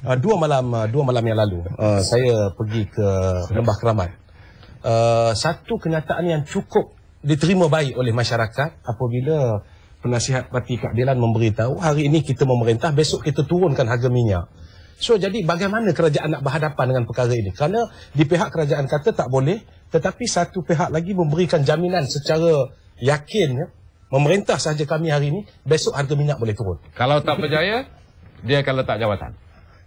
Dua malam yang lalu saya pergi ke Lembah Keramat. Satu kenyataan yang cukup diterima baik oleh masyarakat apabila penasihat Parti Keadilan memberitahu hari ini kita memerintah, besok kita turunkan harga minyak. So jadi bagaimana kerajaan nak berhadapan dengan perkara ini? Kerana di pihak kerajaan kata tak boleh, tetapi satu pihak lagi memberikan jaminan secara yakin ya, memerintah sahaja kami hari ini, besok harga minyak boleh turun. Kalau tak percaya, dia akan letak jawatan.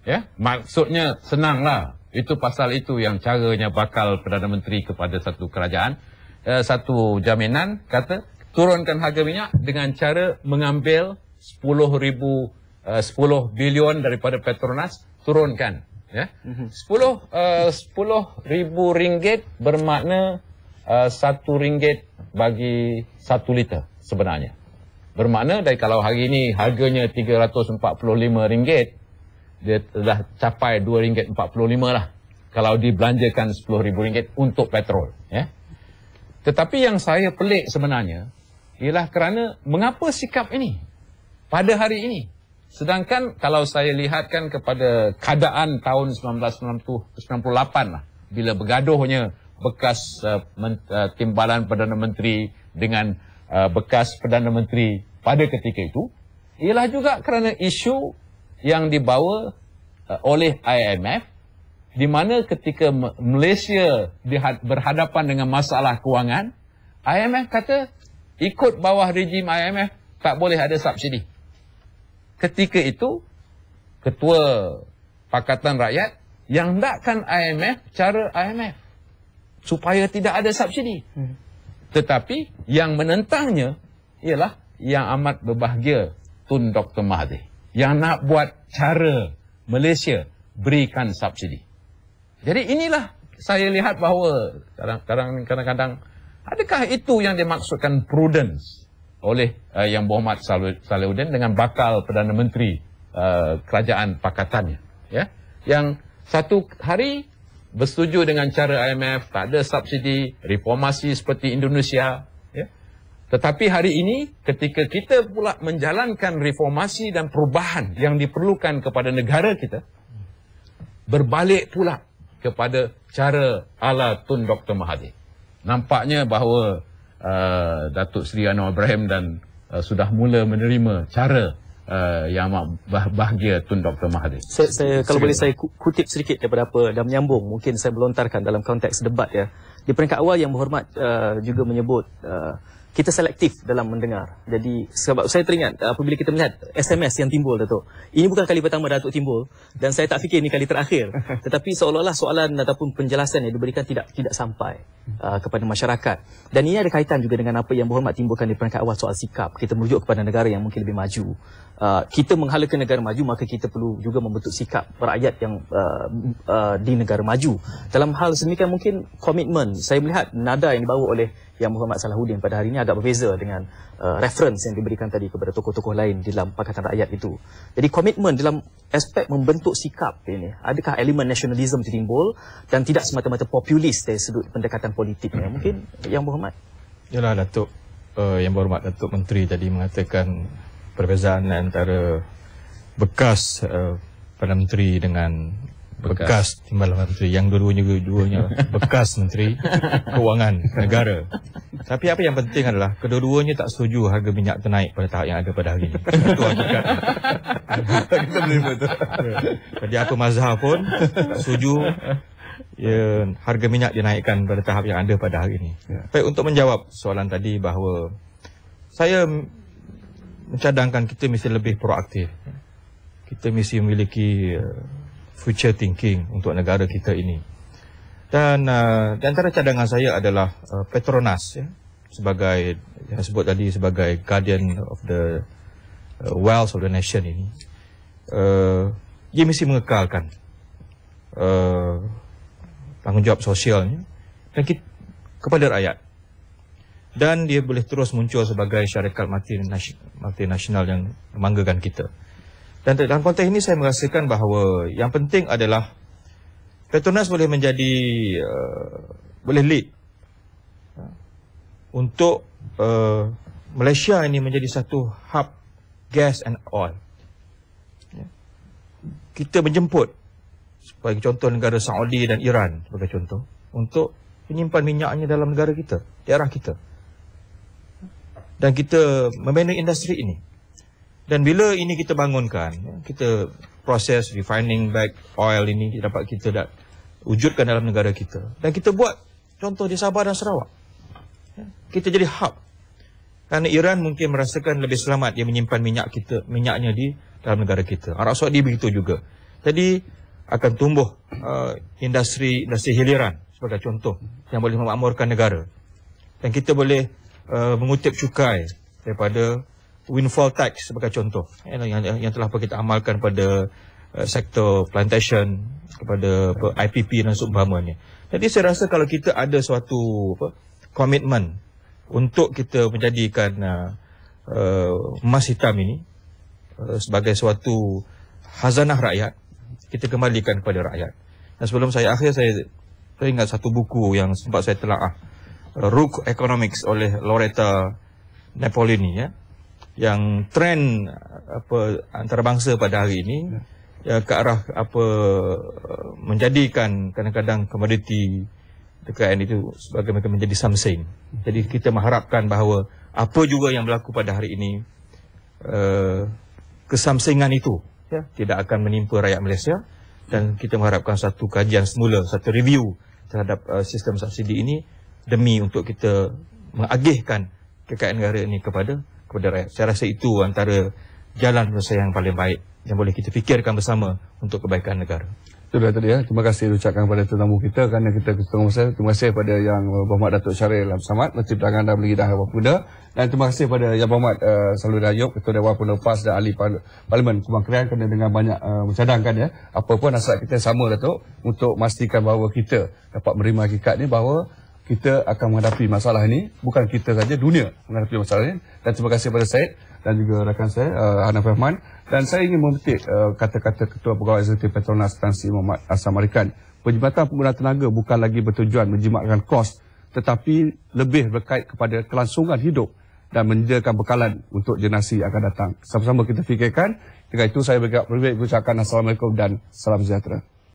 Ya, maksudnya senanglah. Itu pasal itu yang caranya bakal Perdana Menteri kepada satu kerajaan, satu jaminan kata turunkan harga minyak dengan cara mengambil 10 bilion daripada Petronas, turunkan. Ya, 10,000 ringgit bermakna 1 ringgit bagi 1 liter sebenarnya. Bermakna dari kalau hari ini harganya RM345, dia telah capai RM2.45 lah kalau dibelanjakan RM10,000 untuk petrol. Ya. Tetapi yang saya pelik sebenarnya ialah kerana mengapa sikap ini pada hari ini. Sedangkan kalau saya lihatkan kepada keadaan tahun 1998 lah, bila bergaduhnya bekas timbalan Perdana Menteri dengan bekas Perdana Menteri pada ketika itu, ialah juga kerana isu yang dibawa oleh IMF, di mana ketika Malaysia berhadapan dengan masalah kewangan, IMF kata ikut bawah rejim IMF tak boleh ada subsidi. Ketika itu Ketua Pakatan Rakyat yang nakkan IMF cara IMF supaya tidak ada subsidi. Tetapi yang menentangnya ialah yang amat berbahagia Tun Dr. Mahathir, yang nak buat cara Malaysia berikan subsidi. Jadi inilah saya lihat bahawa kadang-kadang adakah itu yang dimaksudkan prudence oleh Yang Berhormat Salahuddin dengan bakal Perdana Menteri kerajaan pakatannya, ya, yang satu hari bersetuju dengan cara IMF, tak ada subsidi, reformasi seperti Indonesia, ya. Tetapi hari ini ketika kita pula menjalankan reformasi dan perubahan yang diperlukan kepada negara kita, berbalik pula kepada cara ala Tun Dr. Mahathir. Nampaknya bahawa Datuk Seri Anwar Ibrahim dan sudah mula menerima cara yang amat bahagia Tun Dr. Mahathir. Kalau boleh saya kutip sedikit daripada apa dan menyambung, mungkin saya melontarkan dalam konteks debat ya. Di peringkat awal Yang Berhormat juga menyebut kita selektif dalam mendengar. Jadi sebab saya teringat apabila kita melihat SMS yang timbul, Datuk. Ini bukan kali pertama Datuk timbul dan saya tak fikir ini kali terakhir. Tetapi seolah-olah soalan ataupun penjelasan yang diberikan tidak sampai kepada masyarakat. Dan ini ada kaitan juga dengan apa Yang Berhormat timbulkan di peringkat awal soal sikap. Kita merujuk kepada negara yang mungkin lebih maju. Kita menghalakan negara maju, maka kita perlu juga membentuk sikap rakyat yang di negara maju. Dalam hal sedemikian mungkin komitmen, saya melihat nada yang dibawa oleh Yang Berhormat Salahuddin pada hari ini agak berbeza dengan reference yang diberikan tadi kepada tokoh-tokoh lain di dalam Pakatan Rakyat itu. Jadi komitmen dalam aspek membentuk sikap ini, adakah elemen nasionalisme timbul dan tidak semata-mata populis dari sudut pendekatan politiknya? Mungkin Yang Berhormat. Yalah, Datuk Yang Berhormat Datuk Menteri tadi mengatakan perbezaan antara bekas Perdana Menteri dengan bekas Timbalan Menteri, yang dua-duanya bekas Menteri Kewangan Negara. Tapi apa yang penting adalah kedua-duanya tak setuju harga minyak ternaik pada tahap yang ada pada hari ini. Itu hakikat. Kita boleh betul. Jadi apa mazhab pun tak setuju ya, harga minyak dinaikkan pada tahap yang ada pada hari ini. Baik, untuk menjawab soalan tadi bahawa saya mencadangkan kita mesti lebih proaktif. Kita mesti memiliki future thinking untuk negara kita ini. Dan di antara cadangan saya adalah Petronas, ya, sebagai yang sebut tadi sebagai guardian of the wealth of the nation ini. Dia mesti mengekalkan tanggungjawab sosialnya dan kepada rakyat. Dan dia boleh terus muncul sebagai syarikat multinasional yang membanggakan kita. Dan dalam konteks ini saya merasakan bahawa yang penting adalah Petronas boleh menjadi boleh lead untuk Malaysia ini menjadi satu hub gas and oil. kita menjemput sebagai contoh negara Saudi dan Iran sebagai contoh untuk menyimpan minyaknya dalam negara kita, daerah kita. Dan kita membina industri ini. Dan bila ini kita bangunkan, kita proses refining back oil ini dapat kita wujudkan dalam negara kita. Dan kita buat contoh di Sabah dan Sarawak. Kita jadi hub. Kerana Iran mungkin merasakan lebih selamat dia menyimpan minyaknya di dalam negara kita. Arab Saudi begitu juga. Jadi akan tumbuh industri hiliran sebagai contoh yang boleh memakmurkan negara. Dan kita boleh mengutip cukai daripada windfall tax sebagai contoh yang telah kita amalkan pada sektor plantation, kepada IPP dan seumpamanya. Jadi saya rasa kalau kita ada suatu komitmen untuk kita menjadikan emas hitam ini sebagai suatu khazanah rakyat, kita kembalikan kepada rakyat. Dan sebelum saya akhir, saya ingat satu buku yang sempat saya telaah, Rook Economics oleh Loretta Napolini, ya, yang trend antarabangsa pada hari ini ya, ke arah menjadikan kadang-kadang komoditi kekayaan itu sebagai mereka menjadi something. Jadi kita mengharapkan bahawa apa juga yang berlaku pada hari ini, kesamsingan itu ya, tidak akan menimpa rakyat Malaysia. Dan kita mengharapkan satu kajian semula, satu review terhadap sistem subsidi ini demi untuk kita mengagihkan kekayaan negara ini kepada rakyat. Saya rasa itu antara jalan penyelesaian yang paling baik yang boleh kita fikirkan bersama untuk kebaikan negara. Sudah tadi ya. Terima kasih ucapkan kepada tetamu kita kerana kita ketemu saya. Terima kasih kepada Yang Berhormat Datuk Syahril Abdul Samad, Menteri Perdagangan dan Perniagaan Harapan Pemuda, dan terima kasih kepada Yang Berhormat Salihuddin Ayub, Ketua Dewan Penlepas dan Ahli Parlimen Kubang Krian, kerana dengan banyak mencadangkan ya, apa pun hasrat kita sama Datuk untuk memastikan bahawa kita dapat menerima hakikat ni bahawa kita akan menghadapi masalah ini, bukan kita saja, dunia menghadapi masalah ini. Dan terima kasih kepada Syed dan juga rakan saya Hanaf Rahman. Dan saya ingin memetik kata-kata Ketua Pegawai Eksekutif Petronas Tan Sri Muhammad Asam Marikan. Penjimatan penggunaan tenaga bukan lagi bertujuan menjimatkan kos, tetapi lebih berkait kepada kelangsungan hidup dan menyediakan bekalan untuk generasi akan datang. Sama-sama kita fikirkan. Dengan itu saya bergerak berucapkan Assalamualaikum dan salam sejahtera.